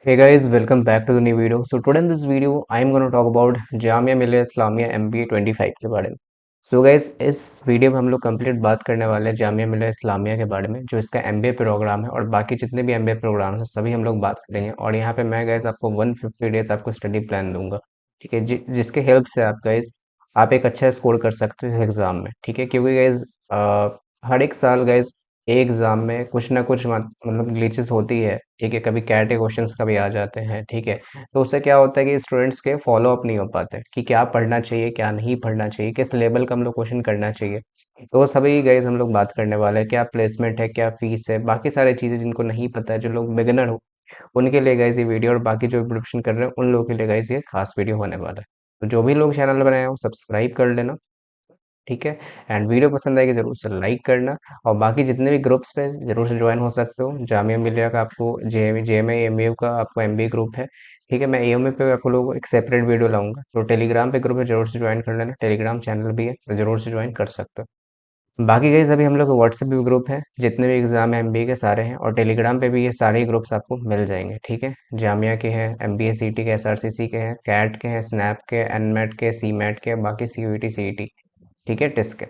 Hey guys, welcome back to the new video. So today in this video, I am going to talk about Jamia Millia Islamia MBA 25 के बारे में. So guys, इस video में हम लोग complete बात करने वाले हैं जामिया मिलिया इस्लामिया के बारे में, जो इसका MBA प्रोग्राम है और बाकी जितने भी MBA प्रोग्राम हैं सभी हम लोग बात करेंगे. और यहाँ पे मैं गाइस आपको 150 डेज आपको स्टडी प्लान दूंगा, ठीक है, जिसके हेल्प से आप गाइस आप एक अच्छा स्कोर कर सकते हो एग्जाम में, ठीक है. क्योंकि गाइस हर एक साल गाइस एक एग्जाम में कुछ ना कुछ मतलब ग्लिचेस होती है, ठीक है. कभी कैट के क्वेश्चंस कभी आ जाते हैं, ठीक है. तो उससे क्या होता है कि स्टूडेंट्स के फॉलो अप नहीं हो पाते कि क्या पढ़ना चाहिए क्या नहीं पढ़ना चाहिए, किस लेवल का हम लोग क्वेश्चन करना चाहिए. तो वो सभी गाइस हम लोग बात करने वाले हैं, क्या प्लेसमेंट है क्या फीस है, बाकी सारी चीजें जिनको नहीं पता है, जो लोग बिगिनर हो उनके लिए गाइस ये वीडियो, और बाकी जो प्रिपरेशन कर रहे हैं उन लोगों के लिए गाइस ये खास वीडियो होने वाला है. तो जो भी लोग चैनल बनाए हो सब्सक्राइब कर लेना, ठीक है. एंड वीडियो पसंद आएगी जरूर से लाइक करना. और बाकी जितने भी ग्रुप्स पे जरूर से ज्वाइन हो सकते हो. जामिया मिलिया का आपको जेएमए एमबीए का आपको एमबीए ग्रुप है, ठीक है. मैं एएमए पे आपको लोग एक सेपरेट वीडियो लाऊंगा. तो टेलीग्राम पे ग्रुप है, जरूर से ज्वाइन कर लेना. टेलीग्राम चैनल भी है तो जरूर से ज्वाइन कर सकते हो. बाकी गई अभी हम लोग व्हाट्सएप भी ग्रुप है, जितने भी एग्जाम है एमबीए के सारे हैं. और टेलीग्राम पे भी ये सारे ग्रुप्स आपको मिल जाएंगे, ठीक है. जामिया के हैं, एमबीए सीटी के, एसआरसीसी के हैं, कैट के हैं, स्नैप के, एनमेट के, सीमेट के, बाकी सीयूईटी सीईटी, ठीक है, टिस्क के,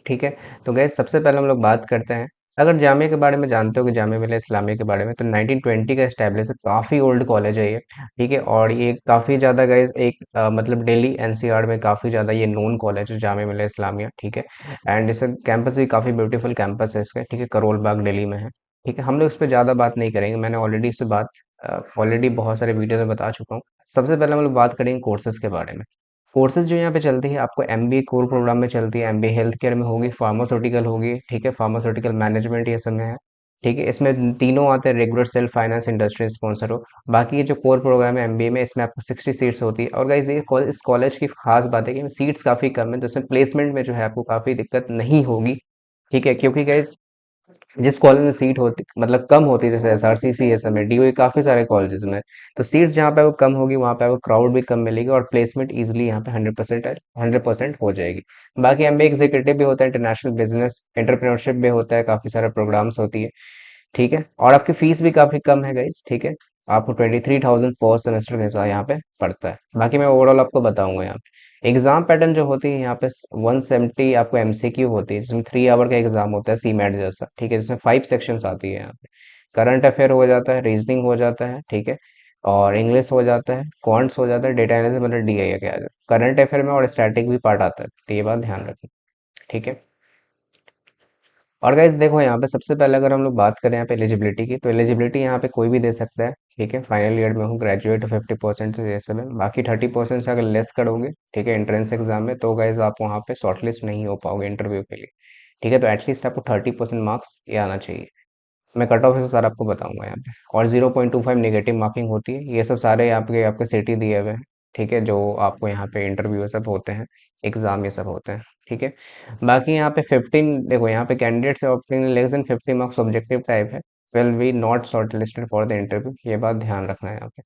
ठीक है. तो गैस सबसे पहले हम लोग बात करते हैं. अगर जामिया के बारे में जानते हो कि जामिया मिलिया इस्लामिया के बारे में, तो 1920 का एस्टेब्लिश है, काफ़ी ओल्ड कॉलेज है ये, ठीक है. और ये काफ़ी ज़्यादा गैस एक मतलब दिल्ली एनसीआर में काफ़ी ज़्यादा ये नोन कॉलेज है जामिया मिलिया इस्लामिया, ठीक है. एंड इसका कैंपस भी काफ़ी ब्यूटीफुल कैंपस है इसका, ठीक है. करोल बाग दिल्ली में है, ठीक है. हम लोग इस पर ज़्यादा बात नहीं करेंगे, मैंने ऑलरेडी इस पर बात ऑलरेडी बहुत सारे वीडियो में बता चुका हूँ. सबसे पहले हम लोग बात करेंगे कोर्सेज के बारे में. कोर्सेज जो यहाँ पे चलती है आपको एमबीए कोर प्रोग्राम में चलती है. एमबीए हेल्थ केयर में होगी, फार्मास्यूटिकल होगी, ठीक है, फार्मास्यूटिकल मैनेजमेंट ये सब में है, ठीक है. इसमें तीनों आते हैं, regular, self finance, industry sponsor हो. बाकी ये जो कोर प्रोग्राम है एमबीए में, इसमें आपको 60 सीट्स होती है. और गाइस ये इस कॉलेज की खास बात है कि सीट्स काफ़ी कम है, तो इसमें प्लेसमेंट में जो है आपको काफ़ी दिक्कत नहीं होगी, ठीक है. क्योंकि गाइस जिस कॉलेज में सीट होती मतलब कम होती है, जैसे एसआरसीसी ये सब में, डीओई, काफी सारे कॉलेजेस में, तो सीट जहाँ पे वो कम होगी वहाँ पे आपको क्राउड भी कम मिलेगी और प्लेसमेंट इजीली यहाँ पे 100% हो जाएगी. बाकी एमबीए एग्जीक्यूटिव भी होता है, इंटरनेशनल बिजनेस एंटरप्रेन्योरशिप भी होता है, काफी सारे प्रोग्राम्स होती है, ठीक है. और आपकी फीस भी काफी कम है गाइस, ठीक है. आपको 23,000 पर सेमेस्टर के हिसाब यहाँ पे पड़ता है. बाकी मैं ओवरऑल आपको बताऊंगा यहाँ पे. एग्जाम पैटर्न जो होती है यहाँ पे 170 आपको एमसीक्यू होती है, जिसमें 3 आवर का एग्जाम होता है सीमेट जैसा, ठीक है, जिसमें 5 सेक्शंस आती है यहाँ पे. करंट अफेयर हो जाता है, रीजनिंग हो जाता है, ठीक है, और इंग्लिश हो जाता है, क्वांट्स हो जाता है, डेटा एनालिसिस मतलब डीआई क्या आ जाता है. करंट अफेयर में और स्टैटिक भी पार्ट आता है, तो ये बात ध्यान रखें, ठीक है. और गाइस देखो यहाँ पे सबसे पहले अगर हम लोग बात करें यहाँ पे एलिजिबिलिटी की, तो एलिजिबिलिटी यहाँ पे कोई भी दे सकता है, ठीक है. फाइनल ईयर में हो, ग्रेजुएट 50% से, जैसे में बाकी 30% से अगर लेस करोगे, ठीक है, एंट्रेंस एग्जाम में, तो गाइस आप वहाँ पे शॉर्टलिस्ट नहीं हो पाओगे इंटरव्यू के लिए, ठीक है. तो एटलीस्ट आपको 30% मार्क्स ये आना चाहिए. मैं कट ऑफ से सारा आपको बताऊंगा यहाँ पे. और 0.25 नेगेटिव मार्किंग होती है. ये सब सारे आपके आपके सिटी दिए हुए हैं, ठीक है, जो आपको यहाँ पे इंटरव्यू सब होते हैं, एग्जाम ये सब होते हैं, ठीक है. बाकी यहाँ पे 15 देखो, यहाँ पे candidates opting less than 50 marks objective type है, will be not shortlisted for the interview. ये बात ध्यान रखना है यहाँ पे.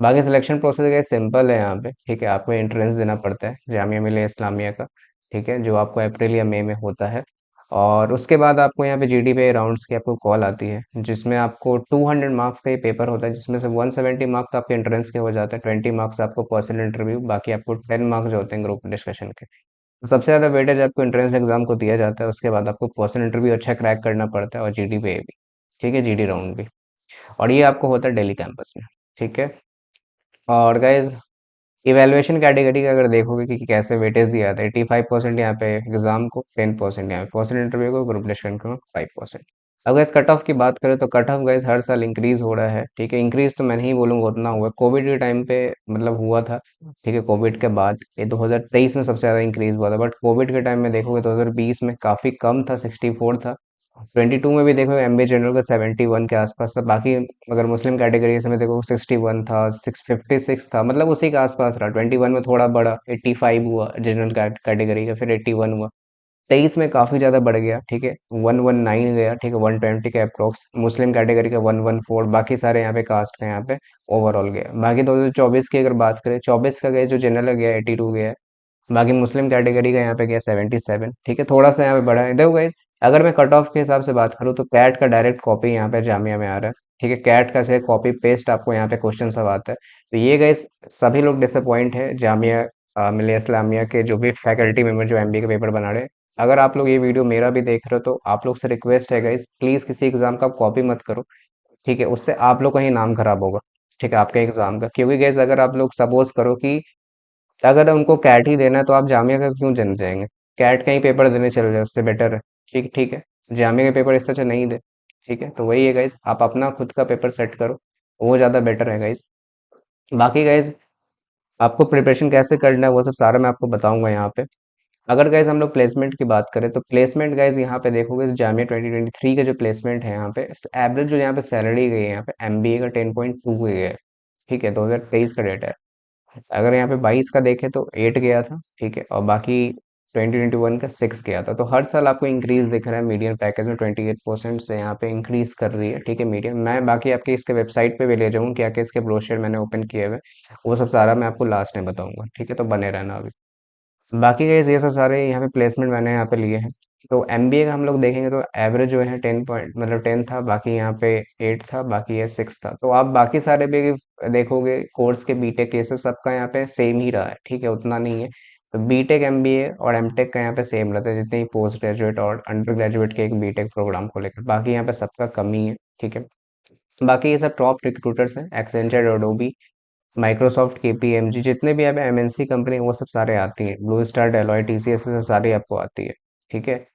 बाकी सिलेक्शन प्रोसेस का सिंपल है यहाँ पे, ठीक है. आपको एंट्रेंस देना पड़ता है जामिया मिलिया इस्लामिया का, ठीक है, जो आपको अप्रैल या मई में होता है. और उसके बाद आपको यहाँ पे जीडी पे राउंड्स की आपको कॉल आती है, जिसमें आपको 200 मार्क्स का ये पेपर होता है, जिसमें से 170 मार्क्स आपके एंट्रेंस के हो जाते हैं, 20 मार्क्स आपको पर्सनल इंटरव्यू, बाकी आपको 10 मार्क्स जो होते हैं ग्रुप डिस्कशन के. तो सबसे ज़्यादा वेटेज आपको एंट्रेंस एग्जाम को दिया जाता है. उसके बाद आपको पर्सनल इंटरव्यू अच्छा क्रैक करना पड़ता है, और जीडी पे भी, ठीक है, जीडी राउंड भी. और ये आपको होता है दिल्ली कैंपस में, ठीक है. और गाइज इवेलुएशन कैटेगरी का अगर देखोगे कि कैसे वेटेज दिया जाता है, 85% यहाँ पे एग्जाम को, 10% यहाँ पे पर्सनल इंटरव्यू को, ग्रुप डिस्कशन को 5%. अगर इस कट ऑफ की बात करें तो कट ऑफ गाइस हर साल इंक्रीज हो रहा है, ठीक है. इंक्रीज तो मैं नहीं बोलूंगा उतना हुआ, कोविड के टाइम पे मतलब हुआ था, ठीक है. कोविड के बाद ये 2023 में सबसे ज्यादा इंक्रीज हुआ था, बट कोविड के टाइम में देखोगे 2020 में काफी कम था, 64 था. 22 में भी देखो एमबी जनरल का 71 के आसपास था. बाकी अगर मुस्लिम कैटेगरी में देखो 61 था, 656 था, मतलब उसी के आसपास रहा. 21 में थोड़ा बढ़ा, 85 हुआ जनरल कैटेगरी का, फिर 81 हुआ. 23 में काफी ज्यादा बढ़ गया, ठीक है, 119 गया, ठीक है, 120 के अप्रोक्स. मुस्लिम कैटेगरी का 114, बाकी सारे यहाँ पे कास्ट का यहाँ पे ओवरऑल गया. बाकी 2024 की अगर बात करें, 24 का गया जो जनरल गया 82 गया. बाकी मुस्लिम कैटेगरी का यहाँ पे गया 77, ठीक है, थोड़ा सा यहाँ पे बढ़ा है. देखो गाइस, अगर मैं कट ऑफ के हिसाब से बात करूँ तो कैट का डायरेक्ट कॉपी यहाँ पे जामिया में आ रहा है, ठीक है, कैट का से कॉपी पेस्ट आपको यहाँ पे क्वेश्चन सब आता है। तो ये गाइस सभी लोग डिसअपॉइंट है जामिया मिलिया इस्लामिया के जो भी फैकल्टी मेंबर जो एमबीए के पेपर बना रहे हैं। अगर आप लोग ये वीडियो मेरा भी देख रहे हो तो आप लोग से रिक्वेस्ट है गाइस, प्लीज किसी एग्जाम का कॉपी मत करो। ठीक है, उससे आप लोग का ही नाम खराब होगा। ठीक है, आपके एग्जाम का, क्योंकि गाइस अगर आप लोग सपोज करो कि अगर उनको कैट ही देना है तो आप जामिया का क्यों जन जाएंगे, कैट का ही पेपर देने चले जाए, उससे बेटर है। ठीक ठीक है, जामिया का पेपर इससे अच्छा नहीं दे। ठीक है, तो वही है गाइज, आप अपना खुद का पेपर सेट करो, वो ज़्यादा बेटर है गाइज। बाकी गाइज आपको प्रिपरेशन कैसे करना है वो सब सारा मैं आपको बताऊंगा यहाँ पे। अगर गाइज हम लोग प्लेसमेंट की बात करें तो प्लेसमेंट गाइज यहाँ पे देखोगे तो जामिया 2023 का जो प्लेसमेंट है यहाँ पे एवरेज जो यहाँ पे सैलरी गई है यहाँ पे एमबीए का 10.2 गई है। ठीक है, 2023 का डेटा है। अगर यहाँ पे 22 का देखें तो 8 गया था। ठीक है, और बाकी 2021 का 6 गया था। तो हर साल आपको इंक्रीज दिख रहा है, मीडियन पैकेज में 28% से यहाँ पे इंक्रीज कर रही है। ठीक है, मीडियन मैं बाकी आपके इसके वेबसाइट पे भी ले जाऊँ क्या क्या इसके ब्रोशर मैंने ओपन किए हुए, वो सब सारा मैं आपको लास्ट में बताऊंगा। ठीक है, तो बने रहना अभी। बाकी गाइस ये सब सारे यहाँ पे प्लेसमेंट मैंने यहाँ पे लिए हैं। तो एमबीए का हम लोग देखेंगे तो एवरेज जो है 10 पॉइंट मतलब 10 था, बाकी यहाँ पे 8 था, बाकी ये 6 था। तो आप बाकी सारे भी देखोगे कोर्स के बीटेक ये सब सबका यहाँ पे सेम ही रहा है। ठीक है, उतना नहीं है। तो बीटेक एमबीए और एमटेक का यहाँ पे सेम रहता है, जितने ही पोस्ट ग्रेजुएट और अंडर ग्रेजुएट के एक बीटेक प्रोग्राम को लेकर, बाकी यहाँ पे सबका कमी है। ठीक है, बाकी ये सब टॉप रिक्रूटर्स हैं, एक्सेंचर, एडोबी, माइक्रोसॉफ्ट, केपीएमजी, जितने भी अब एमएनसी कंपनी वो सब सारे आती हैं, ब्लू स्टार, डेलॉयट, टीसीएस, सब सारी आपको आती है। ठीक है,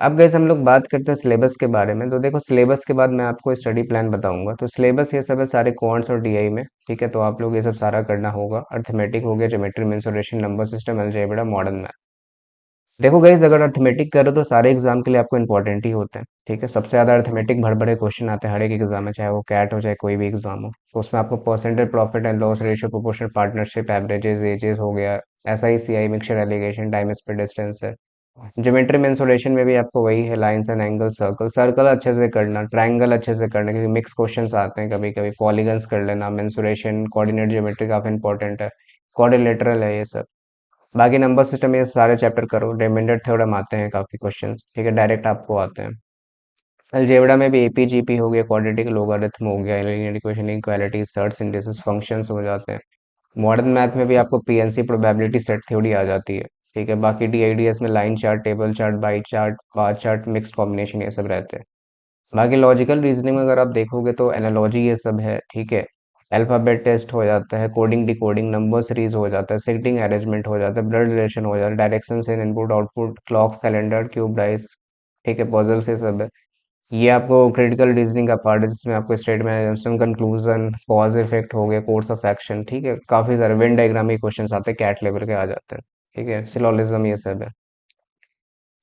अब गैस हम लोग बात करते हैं सिलेबस के बारे में। तो देखो सिलेबस के बाद मैं आपको स्टडी प्लान बताऊंगा। तो सिलेबस ये सब है सारे क्वांट्स और डीआई में। ठीक है, तो आप लोग ये सब सारा करना होगा। अर्थमेटिक हो गया, geometry, mensuration, number system, algebra, modern math. देखो गाइज अगर अर्थमेटिक करो तो सारे एग्जाम के लिए आपको इंपॉर्टेंट ही होते हैं। ठीक है, सबसे ज्यादा अर्थमेटिक भर भरे क्वेश्चन आते हैं हर एक एग्जाम में, चाहे वो कैट हो चाहे कोई भी एग्जाम हो। तो उसमें आपको percentage, profit and loss ratio, proportional partnership, averages, ages हो गया, SI CI, mixture, alligation, time speed, distance है। ज्योमेट्री मेंसुरेशन में भी आपको वही है, lines and angle, circle, circle अच्छे से करना, ट्रायंगल अच्छे से करना, क्योंकि मिक्स क्वेश्चंस आते हैं कभी कभी, पॉलीगन्स कर लेना, मेंसुरेशन, कोऑर्डिनेट ज्योमेट्री काफी इंपॉर्टेंट है, क्वाड्रिलेटरल है ये सब। बाकी नंबर सिस्टम ये सारे चैप्टर करो, रिमाइंडर थ्योरम आते हैं काफी क्वेश्चंस। ठीक है, डायरेक्ट आपको आते हैं। अलजेब्रा में भी एपीजीपी हो गया, क्वाड्रेटिक लोगारिथम हो गया, linear equation, equality, search synthesis, functions हो जाते हैं। मॉडर्न मैथ में भी आपको पीएनसी, प्रोबेबिलिटी सेट थ्योरी आ जाती है। ठीक है, बाकी डीआईडीएस में line chart, table chart, by chart, bar chart, mix combination ये सब रहते हैं। बाकी लॉजिकल रीजनिंग में अगर आप देखोगे तो एनालॉजी ये सब है। ठीक है, अल्फाबेट टेस्ट हो जाता है, कोडिंग डिकोडिंग, नंबर सीरीज हो जाता है, सिटिंग अरेंजमेंट हो जाता है, ब्लड रिलेशन हो जाता है, डायरेक्शन से input output, clocks, calendar, cube dice. ठीक है, पजल से सब है। ये आपको क्रिटिकल रीजनिंग का पार्ट है, जिसमें आपको स्टेटमेंट, कंक्लूजन, कॉज इफेक्ट हो गया, कोर्स ऑफ एक्शन। ठीक है, काफी सारे वेन डायग्राम के क्वेश्चन आते हैं, कैट लेवल के आ जाते हैं। ठीक है, सिलोलिज्म ये सब है।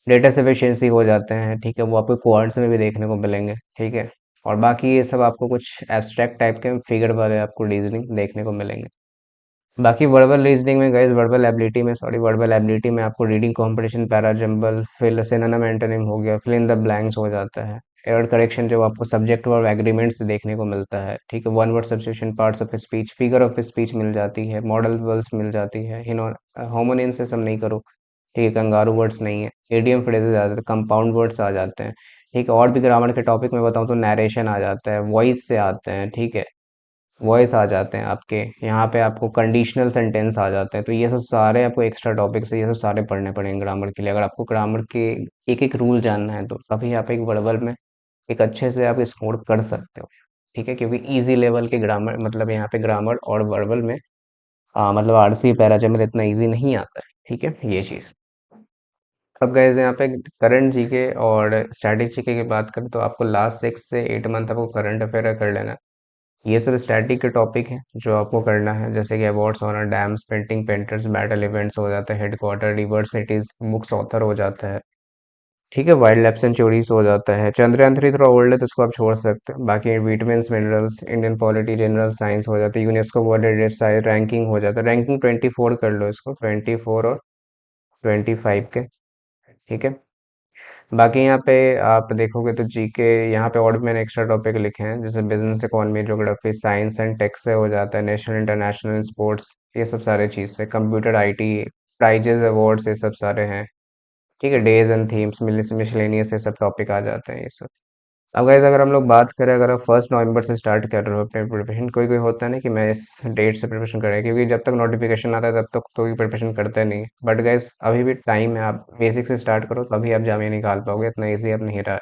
डेटा सफिशिएंसी हो जाते हैं। ठीक है, वो आपको क्वाड्स में भी देखने को मिलेंगे। ठीक है, और बाकी ये सब आपको कुछ एब्स्ट्रैक्ट टाइप के फिगर वाले आपको रीजनिंग देखने को मिलेंगे। बाकी वर्बल रीजनिंग में गाइस, वर्बल एबिलिटी में आपको reading comprehension, para jumble, fill, synonym, antonym हो गया, फिल इन द ब्लैंक्स हो जाता है। एरर करेक्शन जो आपको सब्जेक्ट वर्ब एग्रीमेंट से देखने को मिलता है। ठीक है, one word substitution, parts of speech, figure of speech मिल जाती है, मॉडल वर्ड्स मिल जाती है, होमोनिम से सब नहीं करो। ठीक है, कंगारू वर्ड्स नहीं है, एडीएम फ्रेजेस आ जाते हैं, कंपाउंड वर्ड्स आ जाते हैं। ठीक है, और भी ग्रामर के टॉपिक में बताऊं तो नरेशन आ जाता है, वॉइस से आते हैं। ठीक है, वॉइस आ जाते हैं आपके यहाँ पे, आपको कंडीशनल सेंटेंस आ जाते हैं। तो ये सब सारे आपको एक्स्ट्रा टॉपिक्स है, ये सब सारे पढ़ने पड़ेंगे ग्रामर के लिए। अगर आपको ग्रामर के एक एक रूल जानना है तो तभी आप एक वर्बल में एक अच्छे से आप स्कोर कर सकते हो। ठीक है, क्योंकि इजी लेवल के ग्रामर मतलब यहाँ पे ग्रामर और वर्बल में मतलब आरसी पैराजमर इतना इजी नहीं आता है। ठीक है, ये चीज़। अब गए यहाँ पे करंट जीके और स्टैटिक जीके की बात करें तो आपको लास्ट 6 से 8 मंथ आपको करंट अफेयर कर लेना है। ये सब स्टैटिक के टॉपिक हैं जो आपको करना है, जैसे कि अवार्ड्स होना, dams, painting, painters, battle events हो जाते हैं, headquarter, river, cities, books author हो जाता है। ठीक है, वाइल्ड लाइफ सेंचुरीज हो जाता है। चंद्रयान 3 थोड़ा ओल्ड है तो उसको आप छोड़ सकते हैं। बाकी vitamins, minerals, Indian polity, general science हो जाता है, UNESCO world heritage site, ranking हो जाता है। रैंकिंग 24 कर लो इसको, 24 और 25 के। ठीक है, बाकी यहाँ पे आप देखोगे तो जीके यहाँ पे और भी मैंने एक्स्ट्रा टॉपिक लिखे हैं, जैसे business, economy, geography, science and tech से हो जाता है, नेशनल इंटरनेशनल स्पोर्ट्स, ये सब सारे चीज़ से, कंप्यूटर, आईटी, प्राइजेस, अवार्ड्स, ये सब सारे हैं। ठीक है, डेज एंड थीम्स, मिसलेनियस, ये सब टॉपिक आ जाते हैं ये सब। अब गाइस अगर हम लोग बात करें, अगर आप 1 नवंबर से स्टार्ट कर रहे हो अपने प्रिपरेशन, कोई कोई होता है ना कि मैं इस डेट से प्रिपरेशन करें, क्योंकि जब तक नोटिफिकेशन आता है तब तक तो प्रिपरेशन करते नहीं। बट गाइस अभी भी टाइम है, आप बेसिक से स्टार्ट करो तभी आप जामिया निकाल पाओगे, इतना ईजी अब नहीं रहा है।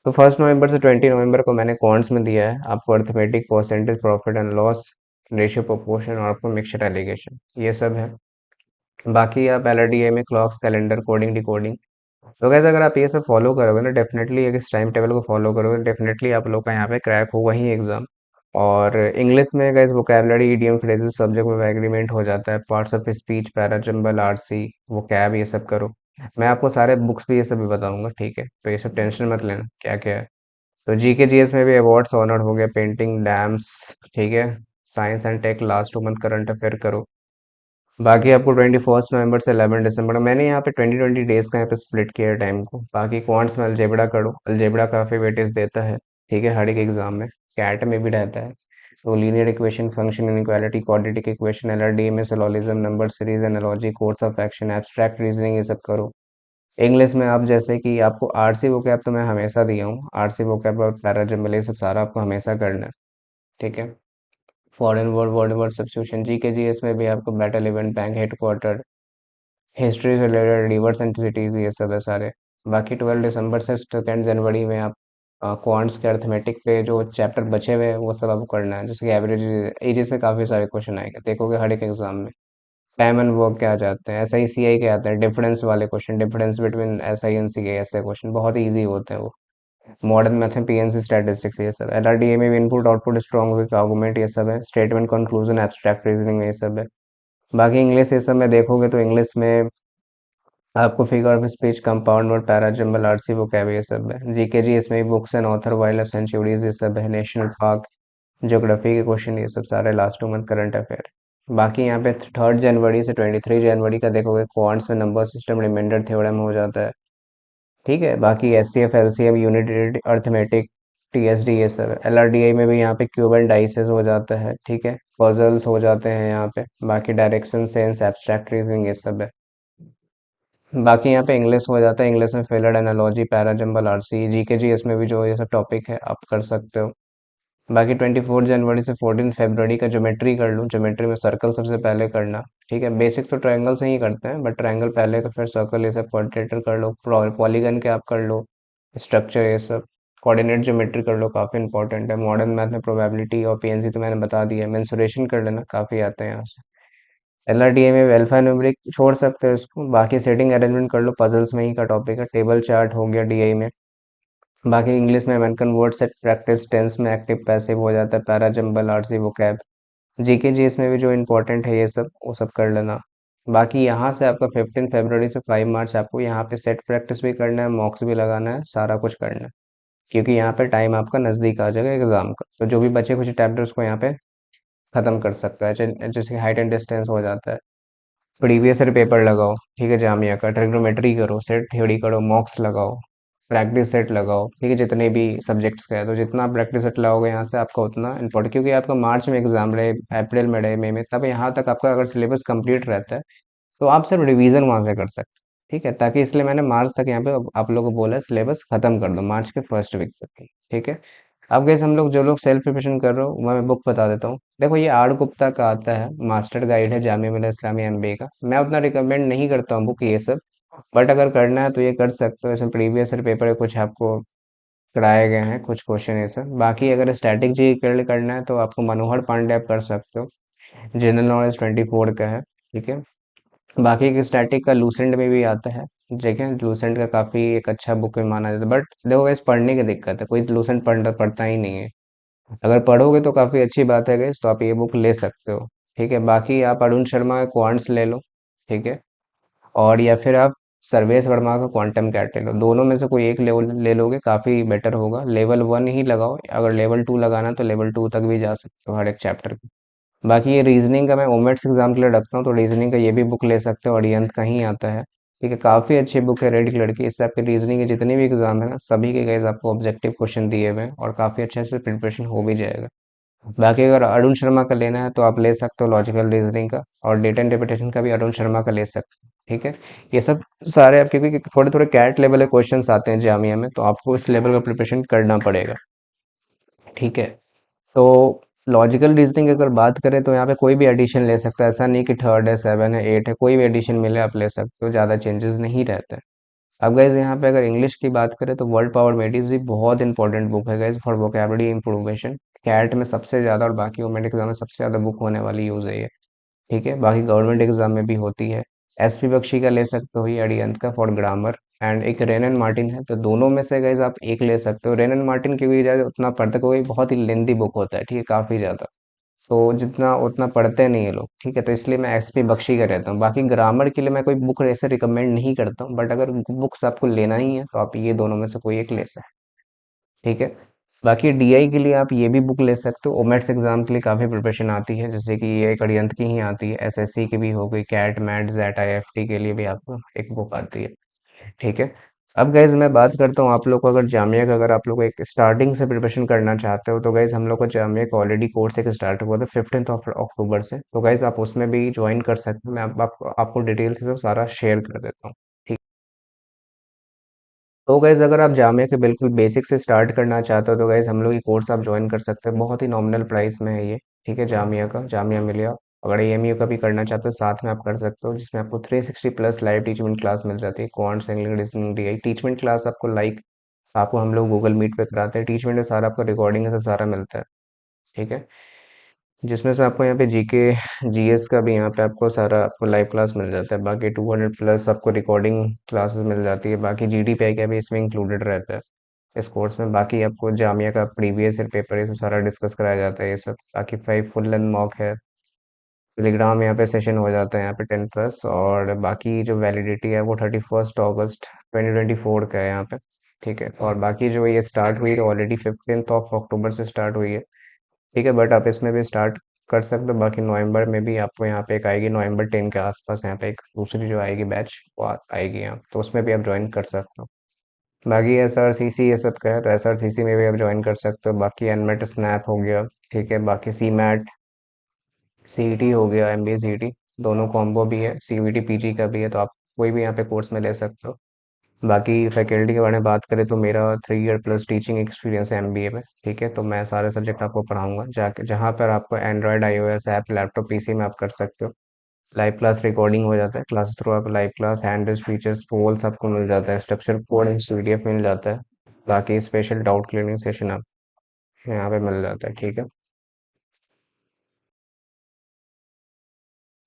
तो 1 नवंबर से 20 नवंबर को मैंने क्वांट्स में दिया है आपको, arithmetic, percentage, profit and loss, ratio, proportion और आपको मिक्सचर एलिगेशन, ये सब है। बाकी आप एलआरडीए में क्लॉक्स, कैलेंडर, कोडिंग, डिकोडिंग, तो कैसे अगर आप ये सब फॉलो करोगे ना, डेफिनेटली एक इस टाइम टेबल को फॉलो करोगे, डेफिनेटली आप लोग का यहाँ पे क्रैक होगा ही एग्जाम। और इंग्लिश में guys vocabulary, idiom, phrases, subject में एग्रीमेंट हो जाता है, parts of speech, para, jumble, RC, vocab, ये सब करो। मैं आपको सारे बुक्स भी ये सब भी बताऊंगा, ठीक है, तो ये सब टेंशन मत लेना क्या क्या है। तो जीके जीएस में भी अवार्ड्स ऑनर्ड हो गया, पेंटिंग, डैम्स, ठीक है, science and tech, last 2 month current affair करो। बाकी आपको 21 नवंबर से 11 दिसंबर, मैंने यहाँ पे 20-20 डेज का यहाँ पे स्प्लिट किया है टाइम को। बाकी क्वांट्स में अलजेब्रा करो, अलजेब्रा काफ़ी वेटेज देता है, ठीक है, हर एक एग्जाम में, कैट में भी रहता है। तो linear equation, function inequality, quadratic equation, LRD में syllogism, number series, analogy, course of action, abstract reasoning, ये सब करो। इंग्लिश में आप जैसे कि आपको आरसी वोकैब तो मैं हमेशा दिया हूँ, आरसी वोकैब और पैराजम्बल ये सब सारा आपको हमेशा करना है, ठीक है। Foreign word, word word substitution, GK GS में भी आपको battle event, bank headquarter, history से रिलेटेड, रिवर्स एंटिसिटीज, ये सब है सारे। बाकी 12 दिसंबर से 2 जनवरी में आप क्वांट्स के अर्थमेटिक पे जो चैप्टर बचे हुए हैं वो सब आपको करना है, जैसे कि एवरेज एजेस से काफ़ी सारे क्वेश्चन आएंगे, देखोगे हर एक एग्जाम में। टाइम एंड वर्क क्या आ जाते हैं, एस आई सी आई के आते हैं, डिफरेंस वाले question, difference between S I and C I, ऐसे क्वेश्चन बहुत ईजी होते हैं वो। मॉडर्न मैथ में पीएनसी स्टैटिस्टिक्स, ये सब। एलआरडीए में input output, strong weak, argument, ये सब है। स्टेटमेंट, कंक्लूजन, एब्स्ट्रैक्ट रीजनिंग, ये सब है। बाकी इंग्लिश ये सब में देखोगे तो इंग्लिश में आपको figure of speech, compound word, para, jumble, RC, vocab, ये सब है। जीके जी इसमें भी books and author, wild life sanctuaries, ये सब है। नेशनल पार्क, ज्योग्राफी के क्वेश्चन, ये सब सारे, लास्ट 2 मंथ करंट अफेयर। बाकी यहाँ पे 3 जनवरी से 23 जनवरी का देखोगे, क्वांट्स में नंबर सिस्टम, रिमाइंडर थ्योरम हो जाता है, ठीक है। बाकी S C F, L C M, unit, arithmetic, T S D, ये सब है। एल आर डी आई में भी यहाँ पे क्यूब एंड डाइसेस हो जाता है, ठीक है, पजल्स हो जाते हैं यहाँ पे। बाकी डायरेक्शन सेंस, एब्स्ट्रैक्ट रीजनिंग, ये सब है। बाकी यहाँ पे इंग्लिश हो जाता है, इंग्लिश में filler, analogy, para, jumble, RC, GK जी इसमें भी जो ये सब टॉपिक है आप कर सकते हो। बाकी 24 जनवरी से 14 फरवरी का ज्योमेट्री कर लो, ज्योमेट्री में सर्कल सबसे पहले करना, ठीक है। बेसिक तो ट्रायंगल से ही करते हैं, बट ट्रायंगल पहले का, फिर सर्कल, ये सब क्वाड्रेटर कर लो, पॉलीगन के आप कर लो, स्ट्रक्चर, ये सब। कोऑर्डिनेट ज्योमेट्री कर लो, काफ़ी इंपॉर्टेंट है। मॉडर्न मैथ में प्रोबेबिलिटी और पीएनसी तो मैंने बता दिया, मेंसुरेशन कर लेना, काफ़ी आते हैं यहाँ से। एलआरडीए में अल्फा न्यूमेरिक छोड़ सकते हो इसको, बाकी सेटिंग अरेंजमेंट कर लो, पजल्स में ही का टॉपिक है। टेबल चार्ट हो गया डीआई में। बाकी इंग्लिश में American word set practice, tense में एक्टिव पैसिव हो जाता है, para, jumble, RC, vocab. GK जी इसमें भी जो इंपॉर्टेंट है ये सब, वो सब कर लेना। बाकी यहाँ से आपका 15 फरवरी से 5 मार्च आपको यहाँ पे सेट प्रैक्टिस भी करना है, मॉक्स भी लगाना है, सारा कुछ करना है, क्योंकि यहाँ पे टाइम आपका नज़दीक आ जाएगा एग्जाम का, तो जो भी बचे कुछ चैप्टर्स को यहाँ पे खत्म कर सकता है, जैसे हाइट एंड डिस्टेंस हो जाता है। प्रीवियस ईयर पेपर लगाओ, ठीक है, जामिया का ट्रिग्नोमेट्री करो, सेट थ्योरी करो, मॉक्स लगाओ, प्रैक्टिस सेट लगाओ, ठीक है, जितने भी सब्जेक्ट्स का है, तो जितना प्रैक्टिस सेट लगाओगे यहाँ से आपका उतना इम्पोर्टेंट, क्योंकि आपका मार्च में एग्जाम रहे, अप्रैल में रहे, मई में, तब यहाँ तक आपका अगर सिलेबस कंप्लीट रहता है तो आप सिर्फ रिवीजन वहाँ से कर सकते हैं, ठीक है। ताकि इसलिए मैंने मार्च तक यहाँ पे आप लोगों को बोला है सिलेबस खत्म कर दो मार्च के फर्स्ट वीक तक, ठीक है। अब गैस हम लोग जो लोग सेल्फ प्रिपरेशन कर रहे हो, मैं बुक बता देता हूँ। देखो ये आर गुप्ता का आता है, मास्टर गाइड है जामिया मिलिया इस्लामिया एमबीए का। मैं उतना रिकमेंड नहीं करता हूँ बुक ये सब, बट अगर करना है तो ये कर सकते हो। इसमें प्रीवियस ईयर पेपर कुछ आपको कराए गए हैं, कुछ क्वेश्चन ये सब। बाकी अगर स्टैटिक जी करना है तो आपको मनोहर पांडे आप कर सकते हो, जनरल नॉलेज 24 का है, ठीक है। बाकी के स्टैटिक का लूसेंट में भी आता है, ठीक है, लूसेंट का काफ़ी एक अच्छा बुक में माना जाता है, बट देखो इस पढ़ने की दिक्कत है, कोई लूसेंट पढ़ता ही नहीं है। अगर पढ़ोगे तो काफ़ी अच्छी बात है गाइस, तो आप ये बुक ले सकते हो, ठीक है। बाकी आप अरुण शर्मा का क्वांट्स ले लो, ठीक है, और या फिर आप सर्वेश वर्मा का क्वांटम कैट ले लो, दोनों में से कोई एक लेवल ले लोगे काफ़ी बेटर होगा। लेवल 1 ही लगाओ, अगर लेवल 2 लगाना है तो लेवल 2 तक भी जा सकते हो हर एक चैप्टर की। बाकी ये रीजनिंग का मैं ओमेट्स एग्जाम के लिए रखता हूँ, तो रीजनिंग का ये भी बुक ले सकते हो, अरिहंत का ही आता है, ठीक है, काफ़ी अच्छी बुक है, रेड कलर की। इससे आपके रीजनिंग के जितने भी एग्जाम है ना, सभी के गाइस आपको ऑब्जेक्टिव क्वेश्चन दिए हुए हैं और काफ़ी अच्छे से प्रिपरेशन हो भी जाएगा। बाकी अगर अरुण शर्मा का लेना है तो आप ले सकते हो लॉजिकल रीजनिंग का, और डेटा इंटरप्रिटेशन का भी अरुण शर्मा का ले सकते हो। ठीक है, ये सब सारे आप, क्योंकि थोड़े थोड़े कैट लेवल के क्वेश्चंस आते हैं जामिया में, तो आपको इस लेवल का प्रिपरेशन करना पड़ेगा। ठीक है, तो लॉजिकल रीजनिंग अगर बात करें तो यहाँ पे कोई भी एडिशन ले सकता है, ऐसा नहीं कि थर्ड है, सेवन है, एट है, कोई भी एडिशन मिले आप ले सकते हो, ज़्यादा चेंजेस नहीं रहते हैं। अब गाइज यहाँ पे अगर इंग्लिश की बात करें तो वर्ल्ड पावर मेडिस भी बहुत इंपॉर्टेंट बुक है गाइज फॉर वोकेबलरी इंप्रूवेशन। कैट में सबसे ज़्यादा और बाकी गवर्नमेंट एग्जाम में सबसे ज़्यादा बुक होने वाली यूज़ है ये। ठीक है, बाकी गवर्नमेंट एग्जाम में भी होती है। एसपी बख्शी का ले सकते हो, ये अड़ियंत का फॉर ग्रामर, एंड एक रेन एंड मार्टिन है, तो दोनों में से गाइज आप एक ले सकते हो। रेन एंड मार्टिन की भी ज़्यादा उतना पढ़ते, कोई बहुत ही लेंदी बुक होता है, ठीक है, काफ़ी ज़्यादा, तो जितना उतना पढ़ते नहीं है लोग। ठीक है, तो इसलिए मैं एसपी बख्शी का रहता हूँ। बाकी ग्रामर के लिए मैं कोई बुक ऐसे रिकमेंड नहीं करता हूँ, बट अगर बुक्स आपको लेना ही है तो आप ये दोनों में से कोई एक ले सकते हैं। ठीक है, बाकी डीआई के लिए आप ये भी बुक ले सकते हो, ओमेट्स एग्जाम के लिए काफ़ी प्रिपरेशन आती है, जैसे कि ये एक अड़ियंत की ही आती है, एसएससी की भी हो गई, कैट मैट जेट आईएफटी के लिए भी आपको एक बुक आती है। ठीक है, अब गाइज मैं बात करता हूँ आप लोग को, अगर जामिया का अगर आप लोग को एक स्टार्टिंग से प्रिपरेशन करना चाहते हो तो गाइज हम लोग को जामिया का ऑलरेडी कोर्स एक स्टार्ट हुआ था 15 ऑफ अक्टूबर से, तो गाइज आप उसमें भी ज्वाइन कर सकते हो। मैं आपको डिटेल से सब सारा शेयर कर देता हूँ। ठीक, तो गाइज अगर आप जामिया के बिल्कुल बेसिक से स्टार्ट करना चाहते हो तो गाइज हम लोग ये कोर्स आप ज्वाइन कर सकते हैं, बहुत ही नॉमिनल प्राइस में है ये। ठीक है, जामिया का, जामिया मिलिया। अगर एएमयू का भी करना चाहते हो साथ में आप कर सकते हो, जिसमें आपको 360 प्लस लाइव टीचमेंट क्लास मिल जाती है, quants, English, reasoning, DI Teachmint class आपको लाइक आपको हम लोग गूगल मीट पे कराते हैं, टीचमेंट में सारा आपको रिकॉर्डिंग है, सब सारा मिलता है। ठीक है, जिसमें से आपको यहाँ पे जीके जीएस का भी यहाँ पे आपको सारा आपको लाइव क्लास मिल जाता है। बाकी 200 प्लस आपको रिकॉर्डिंग क्लासेस मिल जाती है। बाकी जीडीपीआई का भी इसमें इंक्लूडेड रहता है इस कोर्स में। बाकी आपको जामिया का प्रीवियस ईयर पेपर है तो सारा डिस्कस कराया जाता है ये सब। बाकी 5 फुल लेंथ मॉक है, टेलीग्राम यहाँ पे सेशन हो जाता है यहाँ पे 10 प्लस, और बाकी जो वैलिडिटी है वो 31 अगस्त 2024 का है यहाँ पे। ठीक है, और बाकी जो ये स्टार्ट हुई है ऑलरेडी 15 अक्टूबर से स्टार्ट हुई है। ठीक है, बट आप इसमें भी स्टार्ट कर सकते हो। बाकी नवंबर में भी आपको यहाँ पे एक आएगी, नवंबर 10 के आसपास यहाँ पे एक दूसरी जो आएगी बैच वो आएगी यहाँ, तो उसमें भी आप ज्वाइन कर सकते हो। बाकी एसआरसीसी ये सब का है, तो एसआरसीसी में भी आप ज्वाइन कर सकते हो। बाकी एनमेट स्नैप हो गया। ठीक है, बाकी सी मैट सीईटी हो गया, एमबीए सीईटी, दोनों कॉम्बो भी है, सीवीटी पीजी का भी है, तो आप कोई भी यहाँ पे कोर्स में ले सकते हो। बाकी फैकल्टी के बारे में बात करें तो मेरा 3 ईयर प्लस टीचिंग एक्सपीरियंस है एमबीए में। ठीक है, तो मैं सारे सब्जेक्ट आपको पढ़ाऊंगा, जाके जहाँ पर आपको Android iOS app laptop PC में आप कर सकते हो। लाइव क्लास रिकॉर्डिंग हो जाता है, क्लास थ्रू आप live class hand features polls आपको मिल जाता है, स्ट्रक्चर कोड पीडीएफ मिल जाता है। बाकी स्पेशल डाउट क्लियरिंग सेशन आप यहाँ पे मिल जाता है। ठीक है,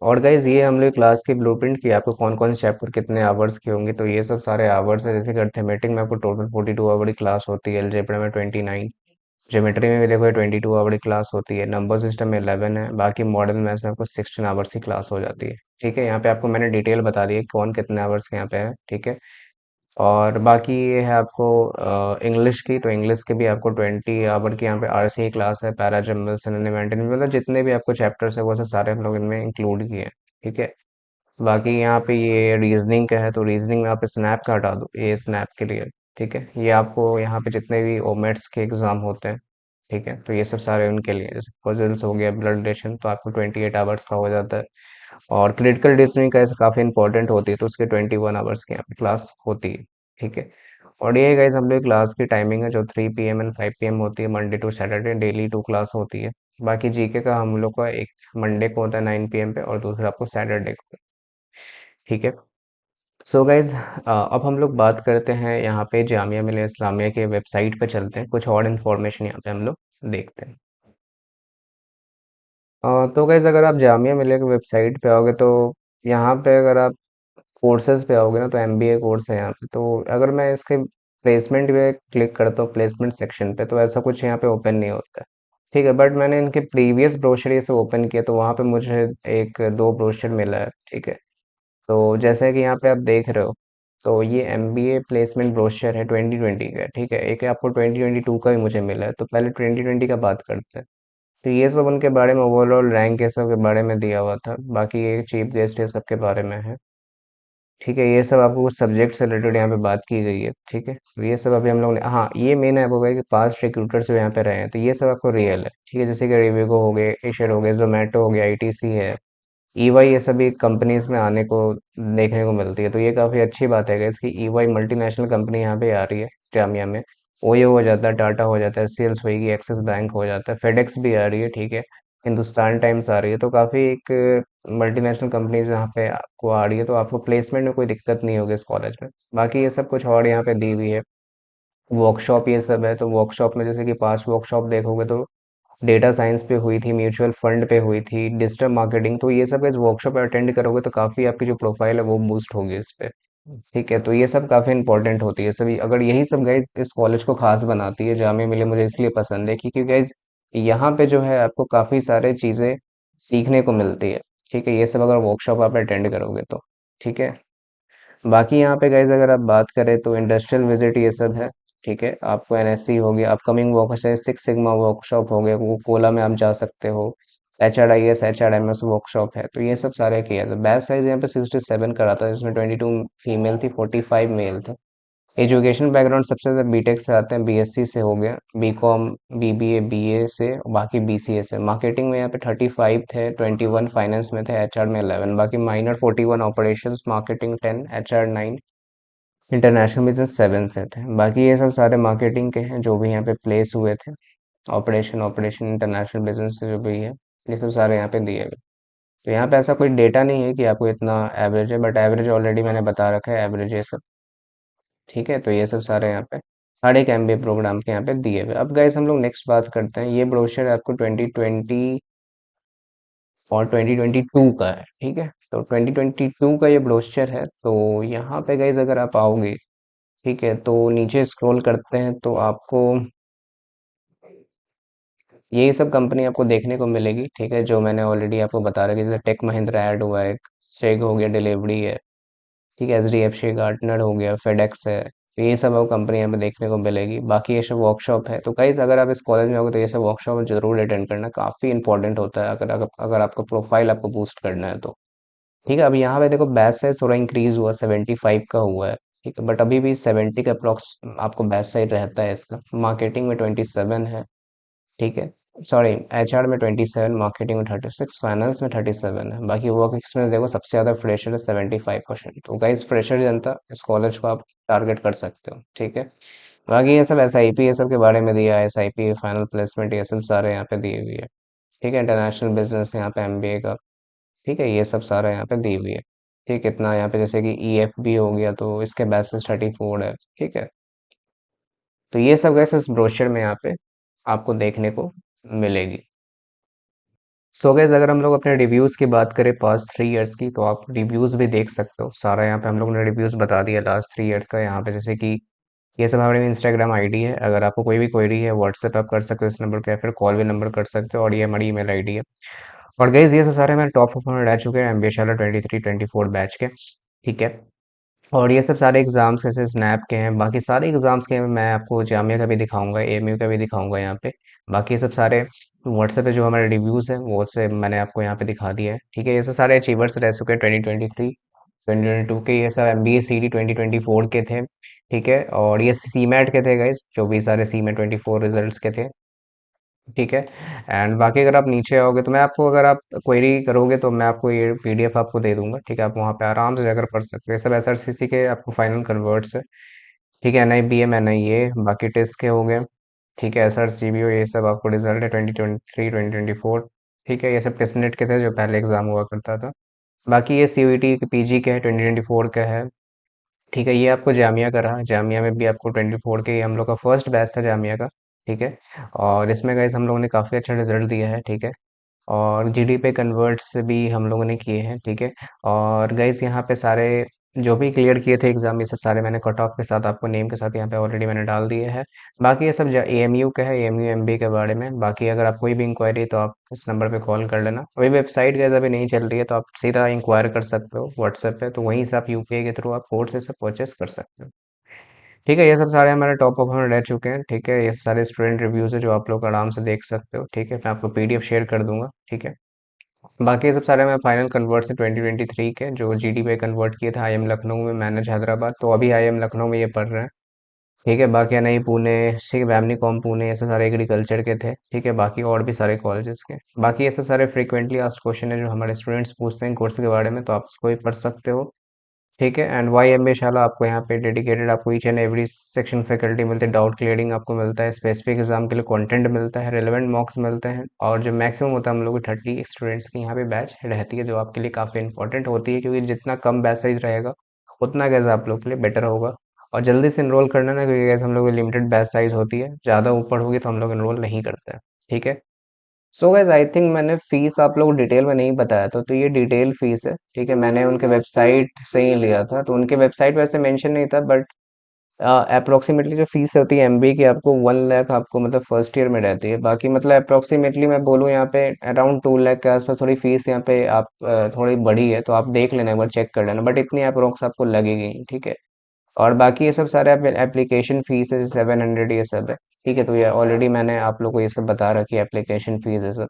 और गाइज ये हम लोग क्लास की ब्लूप्रिंट की आपको कौन कौन से चैप्टर कितने आवर्स के होंगे, तो ये सब सारे आवर्स है। जैसे कि अर्थमेटिक में आपको टोटल 42 आवर की क्लास होती है, अलजेब्रा में 29, ज्योमेट्री में भी देखो 22 आवर की क्लास होती है, नंबर सिस्टम में 11 है, बाकी मॉडर्न मैथ्स में आपको 16 आवर्स की क्लास हो जाती है। ठीक है, यहाँ पे आपको मैंने डिटेल बता दी है कौन कितने आवर्स के यहाँ पे है। ठीक है, और बाकी ये है आपको इंग्लिश की, तो इंग्लिश के भी आपको 20 आवर की यहाँ पे आरसी क्लास है, पैरा जंबल सिनोनिम एंटोनिम, मतलब जितने भी आपको चैप्टर्स है वो सब सारे हम लोग इनमें इंक्लूड किए हैं। ठीक है, बाकी यहाँ पे ये रीजनिंग का है, तो रीजनिंग में आप स्नैप का हटा दो, ये स्नैप के लिए। ठीक है, ये आपको यहाँ पे जितने भी ओमेट्स के एग्जाम होते हैं, ठीक है, तो ये सब सारे उनके लिए, जैसे पजल्स हो गया, ब्लड रिलेशन, तो आपको 28 आवर्स का हो जाता है। और क्रिटिकल रीजनिंग का ऐसे काफ़ी इंपॉर्टेंट होती है, तो उसके 21 आवर्स की यहाँ पे क्लास होती है। ठीक है, और ये गाइज हम लोग क्लास की टाइमिंग है जो 3 PM एंड 5 PM होती है, Monday to Saturday daily 2 class होती है। बाकी जीके का हम लोग का एक मंडे को होता है 9 PM पे, और दूसरा आपको सैटरडे को। ठीक है, सो गाइज अब हम लोग बात करते हैं यहाँ पे जामिया मिलिया इस्लामिया के वेबसाइट पे चलते हैं, कुछ और इन्फॉर्मेशन यहाँ पे हम लोग देखते हैं। तो गाइज अगर आप जामिया मिलिया के वेबसाइट पे आओगे तो यहाँ पे अगर आप कोर्सेज पे आओगे ना, तो एमबीए कोर्स है यहाँ पे, तो अगर मैं इसके प्लेसमेंट पे क्लिक करता हूँ, प्लेसमेंट सेक्शन पे, तो ऐसा कुछ यहाँ पे ओपन नहीं होता है। ठीक है, बट मैंने इनके प्रीवियस ब्रोशर ये सब ओपन किया, तो वहाँ पे मुझे एक दो ब्रोशर मिला है। ठीक है, तो जैसे कि यहाँ पे आप देख रहे हो, तो ये एमबीए प्लेसमेंट ब्रोशर है 2020 का। ठीक है, एक आपको 2022 का भी मुझे मिला है, तो पहले 2020 का बात करते हैं। तो ये सब उनके बारे में, ओवरऑल रैंक ये सब के बारे में दिया हुआ था, बाकी ये चीफ गेस्ट ये सब के बारे में है। ठीक है, ये सब आपको कुछ सब्जेक्ट से रिलेटेड यहाँ पे बात की गई है। ठीक है, तो ये सब अभी हम लोग ने, हाँ ये मेन है आपको कि पास्ट रिक्रूटर्स जो यहाँ पे रहे हैं, तो ये सब आपको रियल है। ठीक है, जैसे कि रिविगो हो गए, एशियर हो गए, जोमेटो हो गया, आईटीसी है, ईवाई, ये सभी कंपनीज में आने को देखने को मिलती है। तो ये काफ़ी अच्छी बात है कि ईवाई मल्टीनेशनल कंपनी यहाँ पे आ रही है जामिया में। ओयो हो जाता है, टाटा हो जाता है, सीएल स्विगी, एक्सिस बैंक हो जाता है, फेडेक्स भी आ रही है। ठीक है, हिंदुस्तान टाइम्स आ रही है, तो काफ़ी एक मल्टीनेशनल कंपनीज यहाँ पे आपको आ रही है, तो आपको प्लेसमेंट में कोई दिक्कत नहीं होगी इस कॉलेज में। बाकी ये सब कुछ और यहाँ पे दी हुई है, वर्कशॉप ये सब है। तो वर्कशॉप में जैसे कि पास्ट वर्कशॉप देखोगे तो डेटा साइंस पे हुई थी, म्यूचुअल फंड पे हुई थी, डिजिटल मार्केटिंग, तो ये सब वर्कशॉप अटेंड करोगे तो काफ़ी आपकी जो प्रोफाइल है वो बूस्ट होगी इस पे। ठीक है, तो ये सब काफ़ी इंपॉर्टेंट होती है सभी, अगर यही सब गाइज इस कॉलेज को खास बनाती है, जामिया मिलिया मुझे इसलिए पसंद है क्योंकि गाइज यहाँ पे जो है आपको काफ़ी सारे चीज़ें सीखने को मिलती है। ठीक है, ये सब अगर वर्कशॉप आप अटेंड करोगे तो। ठीक है, बाकी यहाँ पे गाइज अगर आप बात करें तो इंडस्ट्रियल विजिट ये सब है। ठीक है, आपको एनएससी हो गया, upcoming workshop, six sigma workshop हो गया, वो कोला में आप जा सकते हो, HRIS HRMS वर्कशॉप है, तो ये सब सारे किया था। बैच साइज यहाँ पे 67 का रहा था, जिसमें 22 फीमेल थी, 45 मेल थे। एजुकेशन बैकग्राउंड सबसे ज़्यादा बीटेक से आते हैं, बीएससी से हो गया, बीकॉम, बीबीए, बीए से, बाकी बीसीए से। मार्केटिंग में यहाँ पे 35 थे, 21 फाइनेंस में थे, एचआर में 11, बाकी minor 41, operations marketing 10, HR 9, international business 7 से थे। बाकी ये सब सारे मार्केटिंग के हैं जो भी यहाँ पे प्लेस हुए थे, ऑपरेशन इंटरनेशनल बिजनेस से जो भी है, ये सब सारे यहाँ पे दिए गए। तो यहाँ पे ऐसा कोई डेटा नहीं है कि आपको इतना एवरेज है, बट एवरेज ऑलरेडी मैंने बता रखा है, एवरेज ये सब। ठीक है, तो ये सब सारे यहाँ पे हर एक एमबीए प्रोग्राम के यहाँ पे दिए हुए। अब गाइस हम लोग नेक्स्ट बात करते हैं, ये ब्रोशर आपको 2020 और 2022 का है। ठीक है, तो 2022 का ये ब्रोशर है। तो यहाँ पे गाइस अगर आप आओगे, ठीक है, तो नीचे स्क्रॉल करते हैं तो आपको यही सब कंपनी आपको देखने को मिलेगी। ठीक है, जो मैंने ऑलरेडी आपको बता रखा है, जैसे टेक महिंद्रा ऐड हुआ है, सेग हो गया, डिलीवरी है, ठीक है, HDFC गार्टनर हो गया, फेडेक्स है, तो ये सब आपको कंपनी हमें देखने को मिलेगी। बाकी ये सब वर्कशॉप है। तो गाइस अगर आप इस कॉलेज में आओगे तो ये सब वर्कशॉप जरूर अटेंड करना, काफ़ी इंपॉर्टेंट होता है अगर आपका प्रोफाइल आपको बूस्ट करना है तो। ठीक है, अब यहाँ पे देखो बैच साइज थोड़ा इंक्रीज हुआ, 75 का हुआ है। ठीक है, बट अभी भी 70 का अप्रॉक्स आपको बैच साइज रहता है इसका। मार्केटिंग में 27 है। ठीक है, सॉरी, एचआर में 27, मार्केटिंग में 36, फाइनेंस में 37 है। बाकी वर्क एक्सपीरियंस देखो, सबसे ज़्यादा फ्रेशर है, 75%। तो गाइस फ्रेशर जनता इस कॉलेज को आप टारगेट कर सकते हो। ठीक है, बाकी ये सब SIP ये सब के बारे में दिया है, SIP फाइनल प्लेसमेंट ये सब सारे यहाँ पे दिए हुए है। ठीक है, इंटरनेशनल बिजनेस यहाँ पे MBA का। ठीक है, ये सब सारा यहाँ पे दी हुई है। ठीक, इतना यहाँ पे जैसे कि EFB हो गया, तो इसके बैचेस 34 है। ठीक है, तो ये सब गैस इस ब्रोशर में यहाँ पे आपको देखने को मिलेगी। सो गैस अगर हम लोग अपने रिव्यूज़ की बात करें पास्ट 3 इयर्स की, तो आप रिव्यूज़ भी देख सकते हो। सारा यहाँ पे हम लोगों ने रिव्यूज़ बता दिया लास्ट 3 इयर्स का। यहाँ पे जैसे कि ये सब हमारी इंस्टाग्राम आईडी है, अगर आपको कोई भी क्वेरी है व्हाट्सएप आप कर सकते हो इस नंबर पे, या फिर कॉल भी नंबर कर सकते हो, और ये हमारी ईमेल आईडी है। और गाइस ये सब सारे हमारे टॉप परफॉर्मर रह चुके हैं MBA शाला 23-24 बैच के। ठीक है, और ये सब सारे एग्जाम्स ऐसे स्नैप के हैं, बाकी सारे एग्जाम्स के मैं आपको जामिया का भी दिखाऊंगा, AMU का भी दिखाऊंगा यहाँ पे। बाकी ये सब सारे व्हाट्सएप पे जो हमारे रिव्यूज़ हैं वो से मैंने आपको यहाँ पे दिखा दिया है। ठीक है, ये सब सारे अचीवर्स रह चुके हैं 2023 2022 के, ये सब MBA CD 2024 के थे। ठीक है, और ये CMAT के थे गाइज, जो भी सारे CMAT 24 रिजल्ट्स के थे। ठीक है, एंड बाकी अगर आप नीचे आओगे तो मैं आपको, अगर आप क्वेरी करोगे तो मैं आपको ये PDF आपको दे दूंगा। ठीक है, आप वहाँ पे आराम से जाकर पढ़ सकते हैं। ये सब SRCC के आपको फाइनल कन्वर्ट्स है। ठीक है, NIBM NIA, बाकी टेस्ट के हो गए। ठीक है, SRCBO, ये सब आपको रिजल्ट है 2023 2024। ठीक है, ये सब टेस्टनेट के थे जो पहले एग्जाम हुआ करता था। बाकी ये CUET के PG के है, 2024 का है। ठीक है, ये आपको जामिया का रहा, जामिया में भी आपको 24 के, ये हम लोग का फर्स्ट बैच था जामिया का। ठीक है, और इसमें गाइस हम लोगों ने काफ़ी अच्छा रिजल्ट दिया है। ठीक है, और GD पे कन्वर्ट्स भी हम लोगों ने किए हैं। ठीक है, और गाइस यहाँ पे सारे जो भी क्लियर किए थे एग्जाम, ये सब सारे मैंने कट ऑफ के साथ आपको नेम के साथ यहाँ पे ऑलरेडी मैंने डाल दिए हैं। बाकी ये सब AMU का है, AMU MBA के बारे में। बाकी अगर आप कोई भी इंक्वायरी तो आप इस नंबर पे कॉल कर लेना। अभी वेबसाइट गैस अभी नहीं चल रही है, तो आप सीधा इंक्वायर कर सकते हो व्हाट्सएप पे, तो वहीं से आप UPI के थ्रू आप कोड से सब परचेस कर सकते हो। ठीक है, ये सब सारे हमारे टॉप परफॉर्मर रह चुके हैं। ठीक है, ये सारे स्टूडेंट रिव्यूज है जो आप लोग आराम से देख सकते हो। ठीक है, मैं आपको PDF शेयर कर दूंगा। ठीक है, बाकी ये सब सारे मैं फाइनल कन्वर्ट से 2023 के जो जीडी पे कन्वर्ट किए थे आईएम लखनऊ में, मैनेज हैदराबाद, तो अभी आईएम लखनऊ में ये पढ़ रहे हैं। ठीक है, बाकी नहीं पुणे, ठीक है, बैमनी कॉम पुणे, ये सब सारे एग्रीकल्चर के थे। ठीक है, बाकी और भी सारे कॉलेजेस के, बाकी ये सब सारे फ्रीक्वेंटली आस्क्ड क्वेश्चन है जो हमारे स्टूडेंट्स पूछते हैं कोर्स के बारे में, तो आप उसको भी पढ़ सकते हो। ठीक है, एंड वाई एम शाला आपको यहाँ पे डेडिकेटेड आपको each and every section faculty मिलते हैं, डाउट क्लियरिंग आपको मिलता है, स्पेसिफिक एग्जाम के लिए कंटेंट मिलता है, रिलेवेंट मॉक्स मिलते हैं, और जो मैक्सिमम होता है हम लोग की 30 स्टूडेंट्स की यहाँ पे बैच रहती है, जो आपके लिए काफ़ी इंपॉर्टेंट होती है, क्योंकि जितना कम बैच साइज रहेगा उतना गैस आप लोग के लिए बेटर होगा। और जल्दी से इनरोल करना ना, क्योंकि गैस हम लोग की लिमिटेड बैच साइज होती है, ज़्यादा ऊपर होगी तो हम लोग इनरोल नहीं करते हैं। ठीक है, सो गाइज आई थिंक मैंने फीस आप लोग को डिटेल में नहीं बताया था, तो ये डिटेल फीस है। ठीक है, मैंने उनके वेबसाइट से ही लिया था, तो उनके वेबसाइट वैसे मेंशन नहीं था, बट अप्रोक्सीमेटली जो फीस होती है एमबीए की आपको 1 लाख आपको मतलब फर्स्ट ईयर में रहती है। बाकी मतलब अप्रोक्सीमेटली मैं बोलूँ यहाँ पे अराउंड 2 लाख के आसपास थोड़ी फीस यहाँ पे आप थोड़ी बढ़ी है, तो आप देख लेना, एक बार चेक कर लेना, बट इतनी अप्रोक्स आपको लगेगी नहीं। ठीक है, और बाकी ये सब सारे एप्लीकेशन फीस है 700, ये सब है। ठीक है, तो ये ऑलरेडी मैंने आप लोग को ये सब बता रखी है, एप्लीकेशन फीस है सब।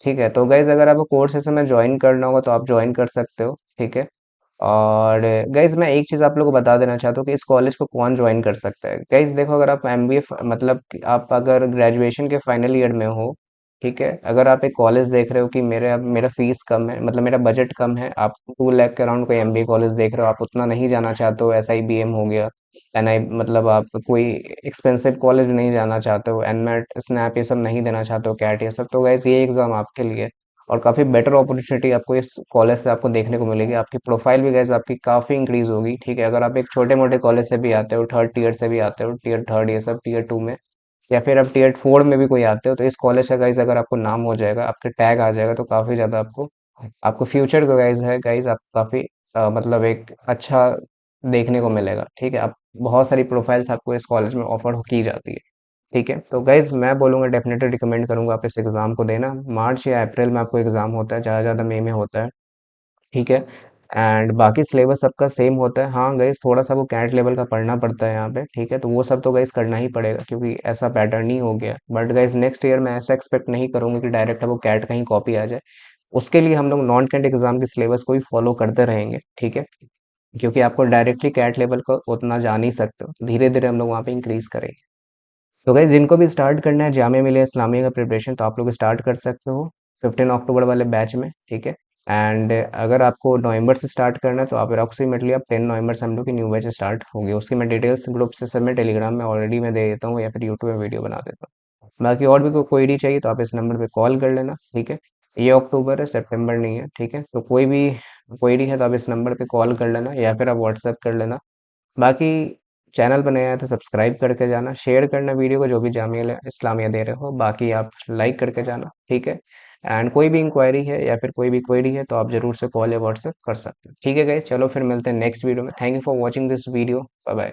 ठीक है, तो गाइज अगर आपको कोर्स ऐसे में ज्वाइन करना होगा तो आप ज्वाइन कर सकते हो। ठीक है, और गाइज मैं एक चीज़ आप लोगों को बता देना चाहता हूँ कि इस कॉलेज को कौन ज्वाइन कर सकता है। गाइज देखो, अगर आप एमबीए मतलब कि आप अगर ग्रेजुएशन के फाइनल ईयर में हो, ठीक है, अगर आप एक कॉलेज देख रहे हो कि मेरे मेरा फीस कम है, मतलब मेरा बजट कम है, आप 2 लाख के अराउंड कोई एमबीए कॉलेज देख रहे हो, आप उतना नहीं जाना चाहते हो, एसआईबीएम हो गया, एनआई, मतलब आप कोई एक्सपेंसिव कॉलेज नहीं जाना चाहते हो, एनमेट स्नैप ये सब नहीं देना चाहते हो, कैट ये सब, तो गाइज ये एग्जाम आपके लिए। और काफ़ी बेटर अपॉर्चुनिटी आपको इस कॉलेज से आपको देखने को मिलेगी, आपकी प्रोफाइल भी गैस आपकी काफ़ी इंक्रीज होगी। ठीक है, अगर आप एक छोटे मोटे कॉलेज से भी आते हो, थर्ड टीयर से भी आते हो, टीयर थर्ड ये सब, टीयर टू में, या फिर आप टीयर फोर में भी कोई आते हो, तो इस कॉलेज का गाइज अगर आपको नाम हो जाएगा, आपके टैग आ जाएगा, तो काफ़ी ज़्यादा आपको आपको फ्यूचर का गाइज है गाइज, आप काफ़ी मतलब एक अच्छा देखने को मिलेगा। ठीक है, आप बहुत सारी प्रोफाइल्स आपको इस कॉलेज में ऑफर की जाती है। ठीक है, तो गाइज मैं बोलूँगा, डेफिनेटली रिकमेंड करूँगा आप इस एग्ज़ाम को देना। मार्च या अप्रैल में आपको एग्ज़ाम होता है, ज़्यादा ज़्यादा मई में होता है। ठीक है, एंड बाकी सिलेबस सबका सेम होता है। हाँ गाइज, थोड़ा सा वो कैट लेवल का पढ़ना पड़ता है यहाँ पे। ठीक है, तो वो सब तो गाइज करना ही पड़ेगा, क्योंकि ऐसा पैटर्न ही हो गया। बट गाइज नेक्स्ट ईयर मैं ऐसा एक्सपेक्ट नहीं करूँगी कि डायरेक्ट वो कैट का ही कॉपी आ जाए। उसके लिए हम लोग नॉन कैट एग्जाम के सिलेबस को ही फॉलो करते रहेंगे। ठीक है, क्योंकि आपको डायरेक्टली कैट लेवल को उतना जा नहीं सकते हो, धीरे धीरे हम लोग वहाँ पे इंक्रीज करेंगे। तो गाइज जिनको भी स्टार्ट करना है जामिया मिलिया इस्लामिया का प्रिपरेशन, तो आप लोग स्टार्ट कर सकते हो 15 अक्टूबर वाले बैच में। ठीक है, एंड अगर आपको नवंबर से स्टार्ट करना है तो आप अप्रॉक्सीमेटली आप 10 नवंबर से हम लोग की न्यू बैच स्टार्ट होगी। उसकी मैं डिटेल्स ग्रुप से सब मैं टेलीग्राम में ऑलरेडी मैं दे देता हूँ, या फिर यूट्यूब में वीडियो बना देता हूँ। बाकी और भी कोई क्वेरी चाहिए तो आप इस नंबर पे कॉल कर लेना। ठीक है, ये अक्टूबर है, सितंबर नहीं है। ठीक है, तो कोई भी क्वेरी है तो आप इस नंबर पे कॉल कर लेना, या फिर आप व्हाट्सएप कर लेना। बाकी चैनल पर नया है तो सब्सक्राइब करके जाना, शेयर करना वीडियो को जो भी जामिया इस्लामिया दे रहे हो, बाकी आप लाइक करके जाना। ठीक है, एंड कोई भी इंक्वायरी है या फिर कोई भी क्वेरी है तो आप जरूर से कॉल या व्हाट्सएप कर सकते हो। ठीक है गाइस, चलो फिर मिलते हैं नेक्स्ट वीडियो में। Thank you for watching this video, bye bye.